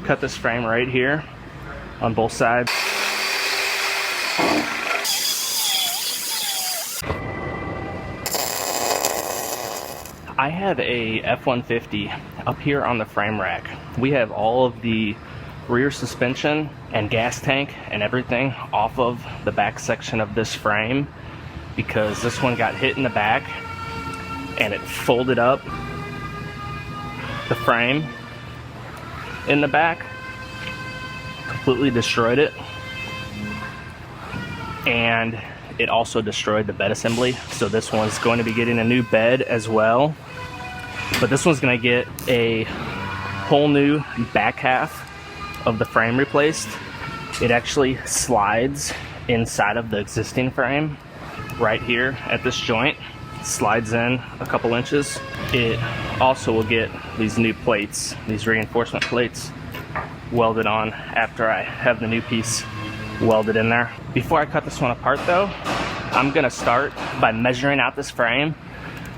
cut this frame right here on both sides. I have a F-150 up here on the frame rack. We have all of the rear suspension and gas tank and everything off of the back section of this frame because this one got hit in the back and it folded up the frame in the back, completely destroyed it, and it also destroyed the bed assembly. So this one's going to be getting a new bed as well, but this one's going to get a whole new back half of the frame replaced. It actually slides inside of the existing frame right here at this joint, slides in a couple inches. It also will get these new plates, these reinforcement plates, welded on after I have the new piece welded in there. Before I cut this one apart though, I'm gonna start by measuring out this frame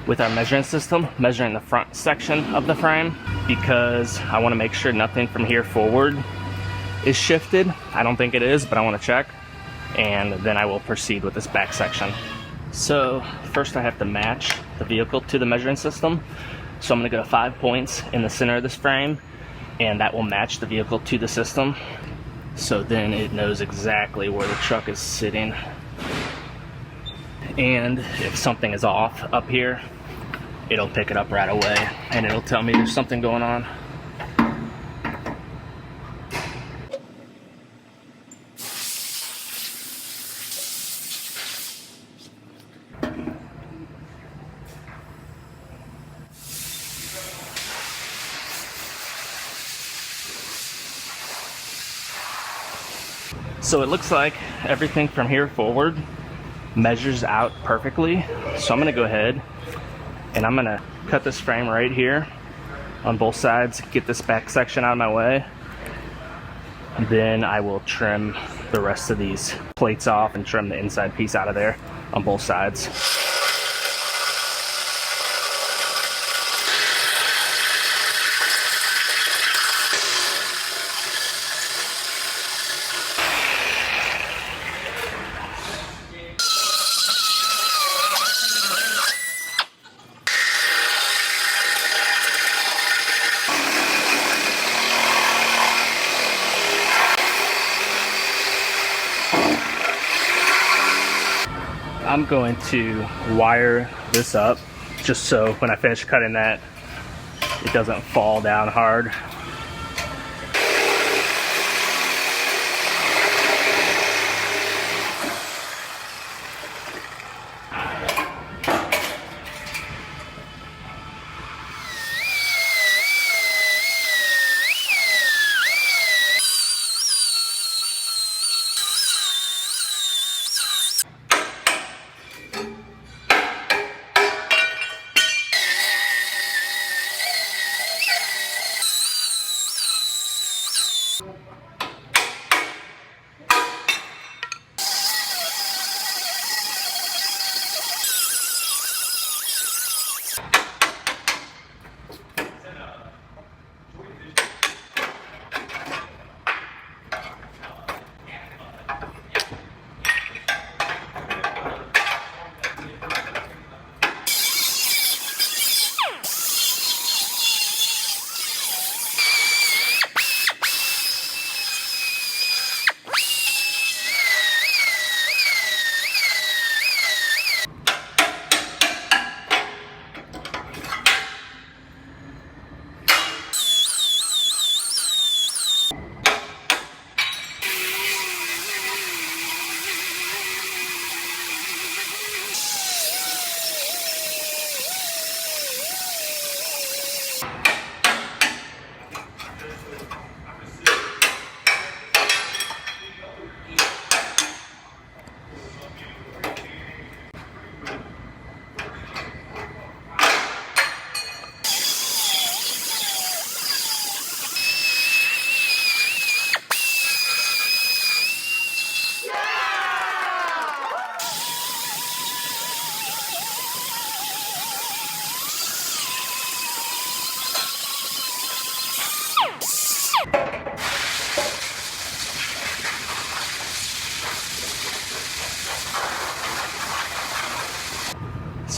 with our measuring system, measuring the front section of the frame, because I want to make sure nothing from here forward is shifted. I don't think it is, but I want to check, and then I will proceed with this back section. So first I have to match the vehicle to the measuring system. So I'm going to go to 5 points in the center of this frame, and that will match the vehicle to the system. So then it knows exactly where the truck is sitting. And if something is off up here, it'll pick it up right away and it'll tell me there's something going on. So it looks like everything from here forward measures out perfectly. So I'm gonna go ahead and I'm gonna cut this frame right here on both sides, get this back section out of my way. And then I will trim the rest of these plates off and trim the inside piece out of there on both sides. I'm going to wire this up just so when I finish cutting that, it doesn't fall down hard.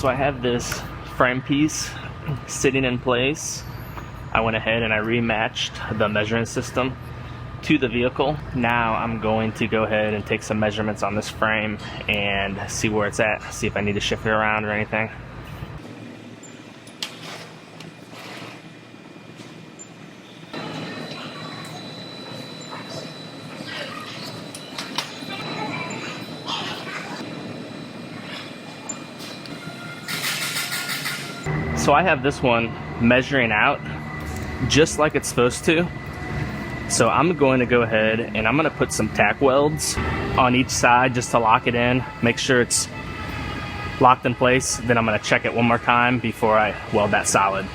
So I have this frame piece sitting in place. I went ahead and I rematched the measuring system to the vehicle. Now I'm going to go ahead and take some measurements on this frame and see where it's at, see if I need to shift it around or anything. So I have this one measuring out just like it's supposed to. So I'm going to go ahead and I'm going to put some tack welds on each side just to lock it in, make sure it's locked in place. Then I'm going to check it one more time before I weld that solid.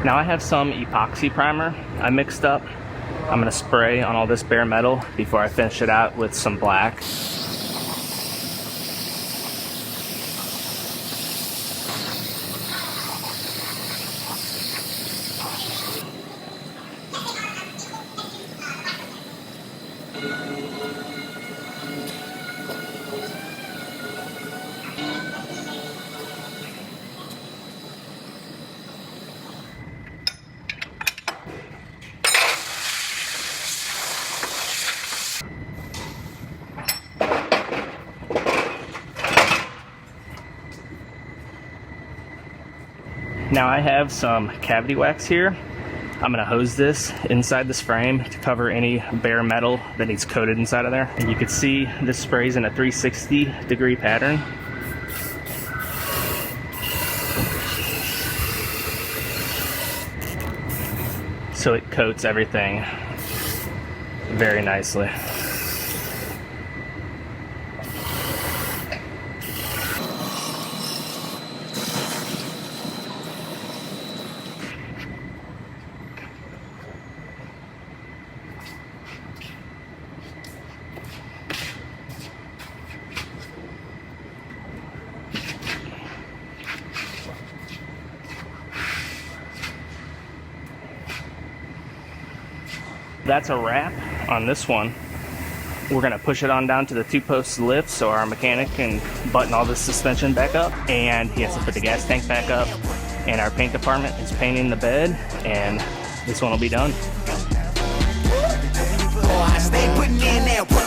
Now I have some epoxy primer I mixed up. I'm gonna spray on all this bare metal before I finish it out with some black. Now I have some cavity wax here. I'm gonna hose this inside this frame to cover any bare metal that needs coated inside of there. And you can see this sprays in a 360-degree pattern. So it coats everything very nicely. That's a wrap on this one. We're gonna push it on down to the 2-post lift so our mechanic can button all the suspension back up, and he has to put the gas tank back up, and our paint department is painting the bed, and this one will be done. Oh, I stay putting in that work.